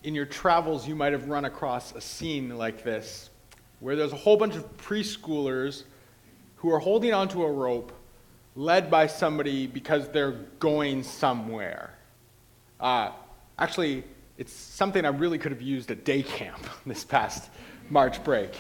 in your travels, you might have run across a scene like this, where there's a whole bunch of preschoolers who are holding onto a rope, led by somebody because they're going somewhere. Actually, it's something I really could have used at day camp this past March break.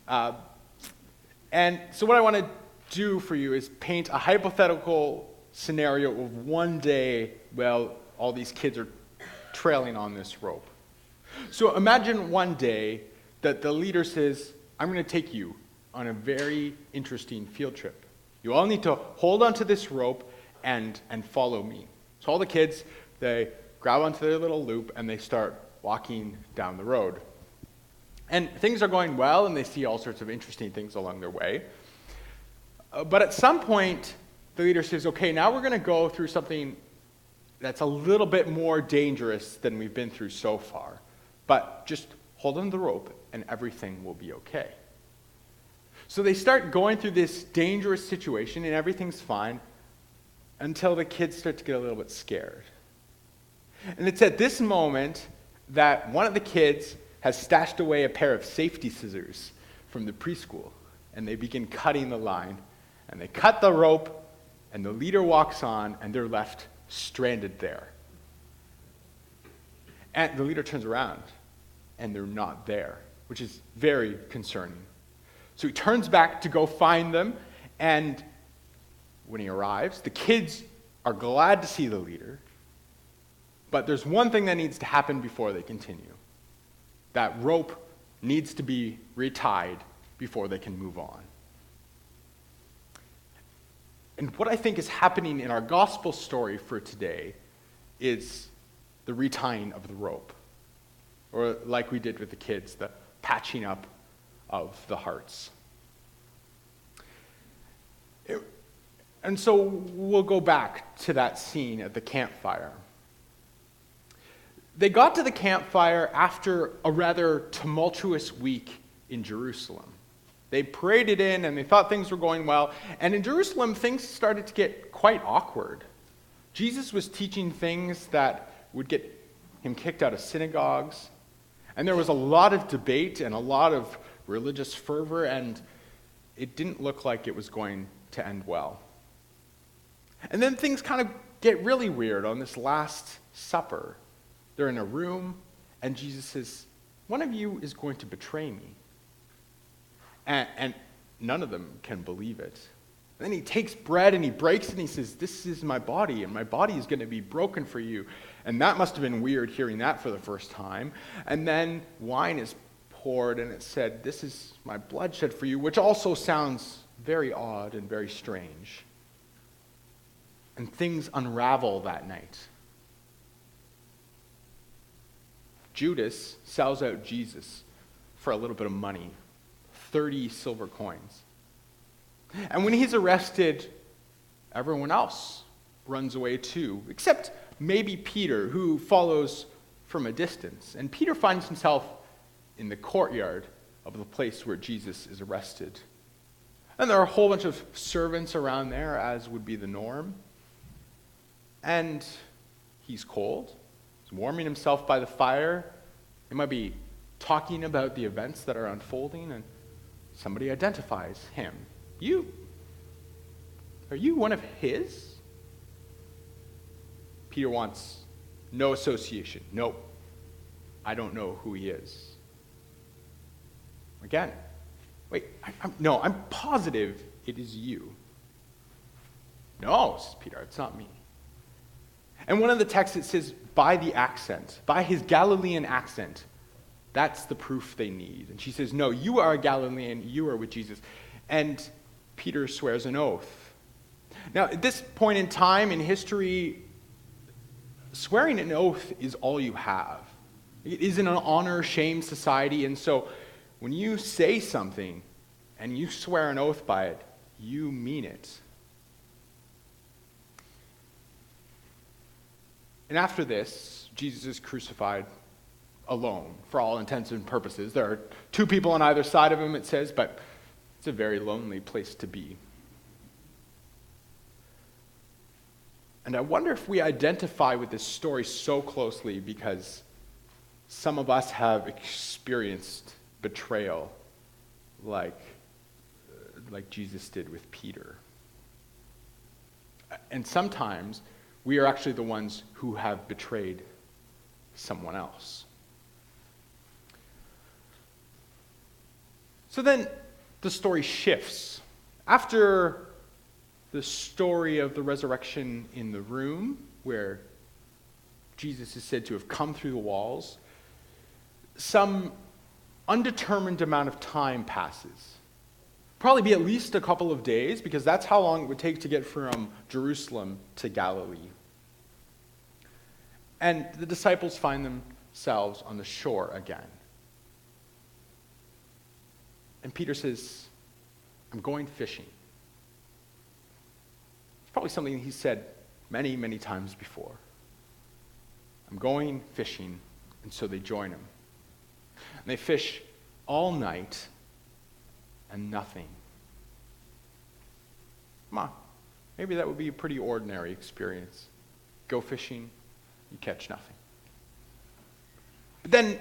And so what I want to do for you is paint a hypothetical scenario of one day, well, all these kids are trailing on this rope. So imagine one day that the leader says, I'm going to take you on a very interesting field trip. You all need to hold onto this rope and follow me. So all the kids, they grab onto their little loop and they start walking down the road. And things are going well and they see all sorts of interesting things along their way. But at some point, the leader says, okay, now we're going to go through something that's a little bit more dangerous than we've been through so far. But just hold on to the rope and everything will be okay. So they start going through this dangerous situation and everything's fine until the kids start to get a little bit scared. And it's at this moment that one of the kids has stashed away a pair of safety scissors from the preschool, and they begin cutting the line, and they cut the rope, and the leader walks on, and they're left stranded there. And the leader turns around, and they're not there, which is very concerning. So he turns back to go find them, and when he arrives, the kids are glad to see the leader, but there's one thing that needs to happen before they continue. That rope needs to be retied before they can move on. And what I think is happening in our gospel story for today is the retying of the rope. Or like we did with the kids, the patching up of the hearts. And so we'll go back to that scene at the campfire. They got to the campfire after a rather tumultuous week in Jerusalem. They paraded in and they thought things were going well. And in Jerusalem, things started to get quite awkward. Jesus was teaching things that would get him kicked out of synagogues. And there was a lot of debate and a lot of religious fervor, and it didn't look like it was going to end well. And then things kind of get really weird on this Last Supper. They're in a room, and Jesus says, one of you is going to betray me. And none of them can believe it. And then he takes bread and he breaks it and he says, this is my body, and my body is going to be broken for you. And that must have been weird hearing that for the first time. And then wine is poured and it said, this is my blood shed for you, which also sounds very odd and very strange. And things unravel that night. Judas sells out Jesus for a little bit of money, 30 silver coins. And when he's arrested, everyone else runs away too, except maybe Peter, who follows from a distance. And Peter finds himself in the courtyard of the place where Jesus is arrested. And there are a whole bunch of servants around there, as would be the norm. And he's cold. He's warming himself by the fire. He might be talking about the events that are unfolding, and somebody identifies him. Are you one of his? Peter wants no association. Nope. I don't know who he is. Again, wait, I'm positive it is you. No, says Peter, it's not me. And one of the texts, it says, by the accent, by his Galilean accent, that's the proof they need. And she says, no, you are a Galilean, you are with Jesus. And Peter swears an oath. Now, at this point in time in history, swearing an oath is all you have. It isn't an honor-shame society, and so when you say something and you swear an oath by it, you mean it. And after this, Jesus is crucified alone, for all intents and purposes. There are two people on either side of him, it says, but it's a very lonely place to be. And I wonder if we identify with this story so closely because some of us have experienced betrayal like Jesus did with Peter. And sometimes we are actually the ones who have betrayed someone else. So then the story shifts. After the story of the resurrection in the room, where Jesus is said to have come through the walls, some undetermined amount of time passes. Probably be at least a couple of days, because that's how long it would take to get from Jerusalem to Galilee. And the disciples find themselves on the shore again. And Peter says, I'm going fishing. It's probably something he said many, many times before. I'm going fishing, and so they join him. And they fish all night, and nothing. Come on, maybe that would be a pretty ordinary experience. Go fishing, you catch nothing. But then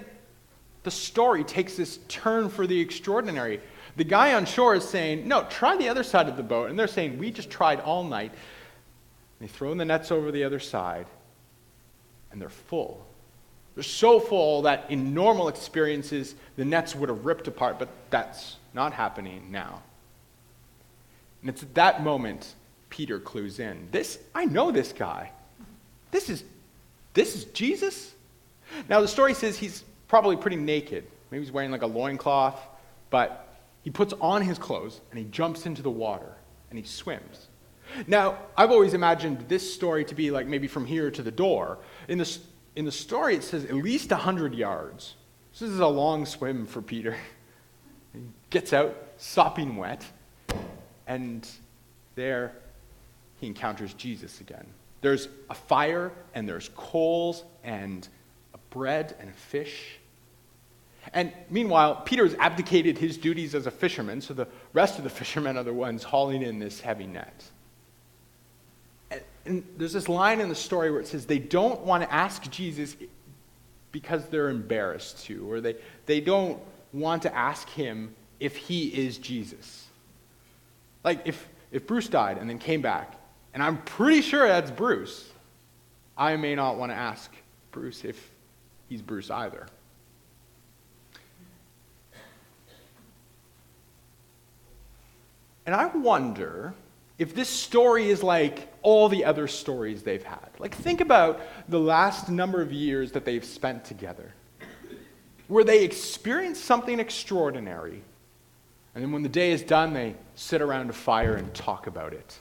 the story takes this turn for the extraordinary. The guy on shore is saying, no, try the other side of the boat. And they're saying, we just tried all night. They throw the nets over the other side, and they're full. They're so full that in normal experiences, the nets would have ripped apart, but that's not happening now. And it's at that moment Peter clues in. I know this guy. This is Jesus? Now the story says he's probably pretty naked. Maybe he's wearing like a loincloth, but he puts on his clothes and he jumps into the water and he swims. Now, I've always imagined this story to be like maybe from here to the door. In the story, it says at least 100 yards. So this is a long swim for Peter. He gets out, sopping wet, and there he encounters Jesus again. There's a fire, and there's coals, and a bread, and a fish. And meanwhile, Peter's abdicated his duties as a fisherman, so the rest of the fishermen are the ones hauling in this heavy net. And there's this line in the story where it says they don't want to ask Jesus because they're embarrassed to, or they don't want to ask him if he is Jesus. Like if Bruce died and then came back, and I'm pretty sure that's Bruce, I may not want to ask Bruce if he's Bruce either. And I wonder if this story is like all the other stories they've had. Like, think about the last number of years that they've spent together, where they experience something extraordinary, and then when the day is done, they sit around a fire and talk about it.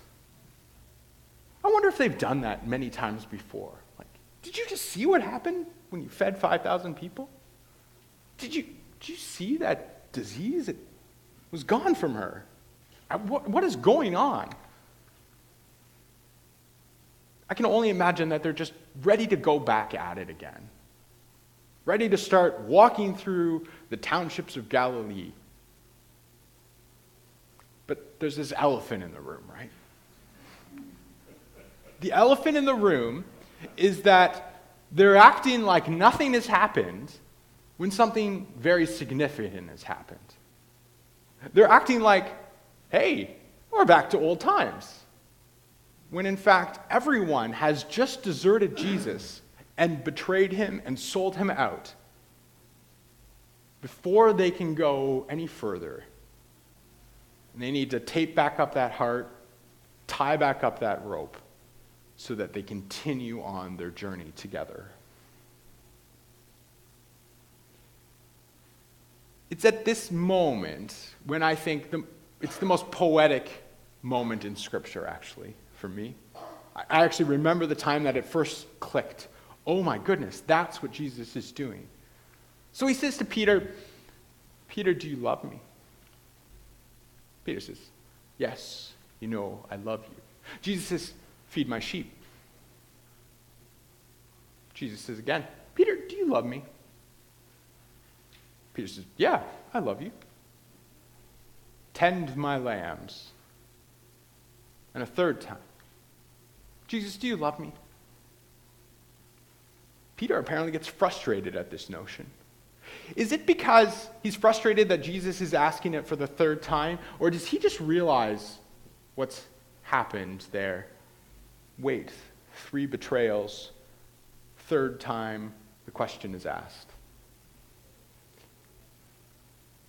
I wonder if they've done that many times before. Like, did you just see what happened when you fed 5,000 people? Did you see that disease? It was gone from her. What is going on? I can only imagine that they're just ready to go back at it again. Ready to start walking through the townships of Galilee. But there's this elephant in the room, right? The elephant in the room is that they're acting like nothing has happened when something very significant has happened. They're acting like, hey, we're back to old times. When in fact, everyone has just deserted Jesus and betrayed him and sold him out before they can go any further. And they need to tape back up that heart, tie back up that rope, so that they continue on their journey together. It's at this moment when I think it's the most poetic moment in Scripture, actually, for me. I actually remember the time that it first clicked. Oh my goodness, that's what Jesus is doing. So he says to Peter, Peter, do you love me? Peter says, yes, you know I love you. Jesus says, feed my sheep. Jesus says again, Peter, do you love me? Peter says, yeah, I love you. Tend my lambs. And a third time, Jesus, do you love me? Peter apparently gets frustrated at this notion. Is it because he's frustrated that Jesus is asking it for the third time, or does he just realize what's happened there? Wait, 3 betrayals, third time the question is asked.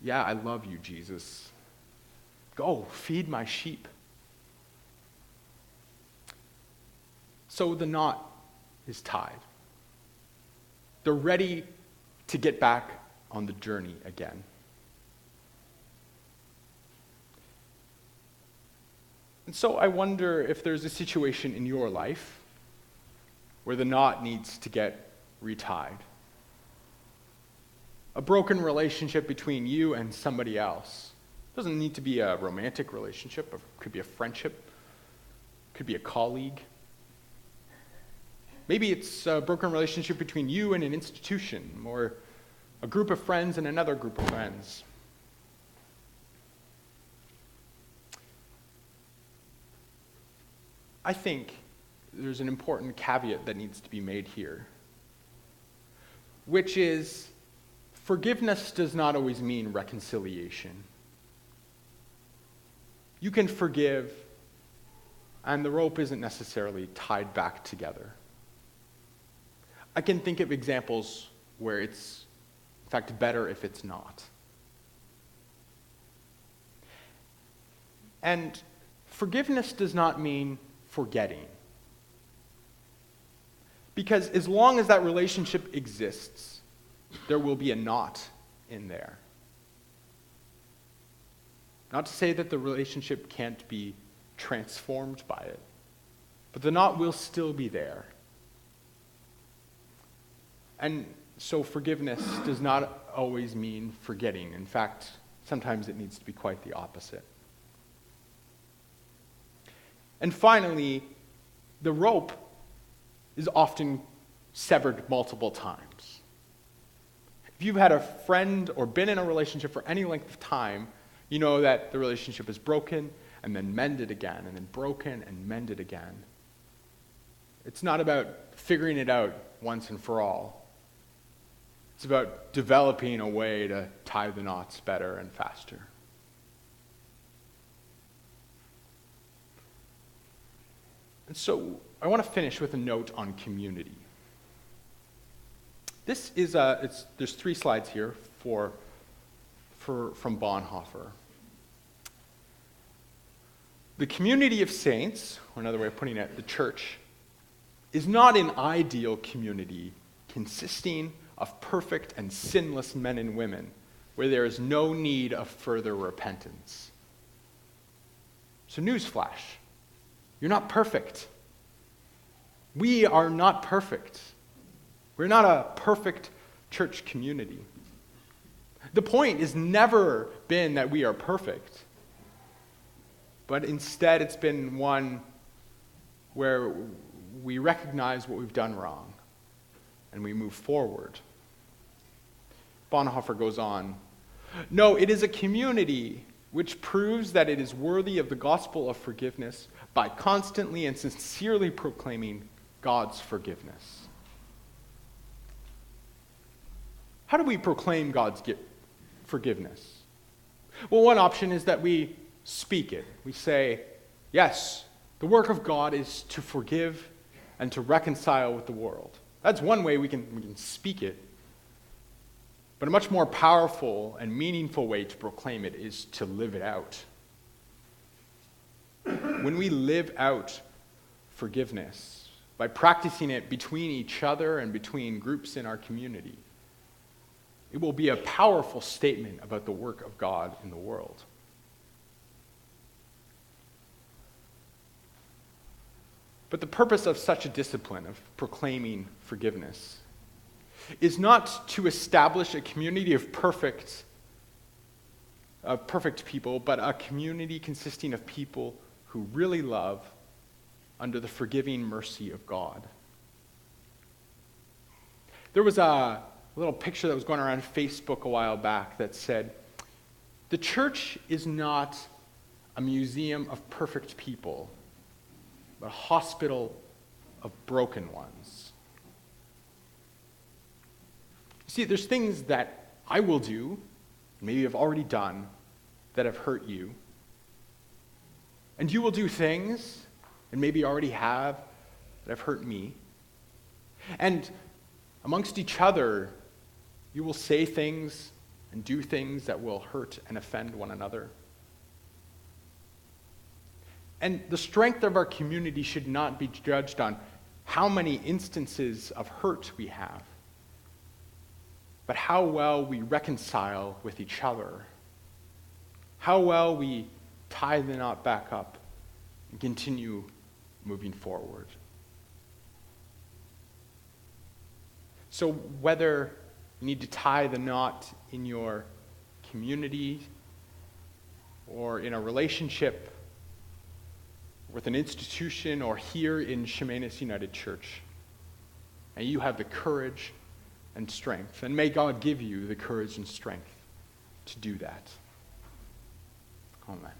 Yeah, I love you, Jesus. Go, feed my sheep. So the knot is tied. They're ready to get back on the journey again. And so I wonder if there's a situation in your life where the knot needs to get retied. A broken relationship between you and somebody else. It doesn't need to be a romantic relationship. It could be a friendship. It could be a colleague. Maybe it's a broken relationship between you and an institution, or a group of friends and another group of friends. I think there's an important caveat that needs to be made here, which is forgiveness does not always mean reconciliation. You can forgive, and the rope isn't necessarily tied back together. I can think of examples where it's, in fact, better if it's not. And forgiveness does not mean forgetting. Because as long as that relationship exists, there will be a knot in there. Not to say that the relationship can't be transformed by it, but the knot will still be there. And so forgiveness does not always mean forgetting. In fact, sometimes it needs to be quite the opposite. And finally, the rope is often severed multiple times. If you've had a friend or been in a relationship for any length of time, you know that the relationship is broken and then mended again, and then broken and mended again. It's not about figuring it out once and for all. It's about developing a way to tie the knots better and faster. And so I want to finish with a note on community. This is there's 3 slides here from Bonhoeffer. The community of saints, or another way of putting it, the church, is not an ideal community consisting of perfect and sinless men and women, where there is no need of further repentance. So newsflash, you're not perfect. We are not perfect. We're not a perfect church community. The point has never been that we are perfect, but instead it's been one where we recognize what we've done wrong and we move forward. Bonhoeffer goes on, no, it is a community which proves that it is worthy of the gospel of forgiveness by constantly and sincerely proclaiming God's forgiveness. How do we proclaim God's forgiveness? Well, one option is that we speak it. We say, yes, the work of God is to forgive and to reconcile with the world. That's one way we can speak it. But a much more powerful and meaningful way to proclaim it is to live it out. When we live out forgiveness by practicing it between each other and between groups in our community, it will be a powerful statement about the work of God in the world. But the purpose of such a discipline of proclaiming forgiveness is not to establish a community of perfect people, but a community consisting of people who really love under the forgiving mercy of God. There was a little picture that was going around Facebook a while back that said, the church is not a museum of perfect people, but a hospital of broken ones. See, there's things that I will do, maybe I've already done, that have hurt you. And you will do things, and maybe already have, that have hurt me. And amongst each other, you will say things and do things that will hurt and offend one another. And the strength of our community should not be judged on how many instances of hurt we have, but how well we reconcile with each other, how well we tie the knot back up and continue moving forward. So whether you need to tie the knot in your community or in a relationship with an institution or here in Chemainus United Church, and you have the courage and strength, and may God give you the courage and strength to do that. Amen.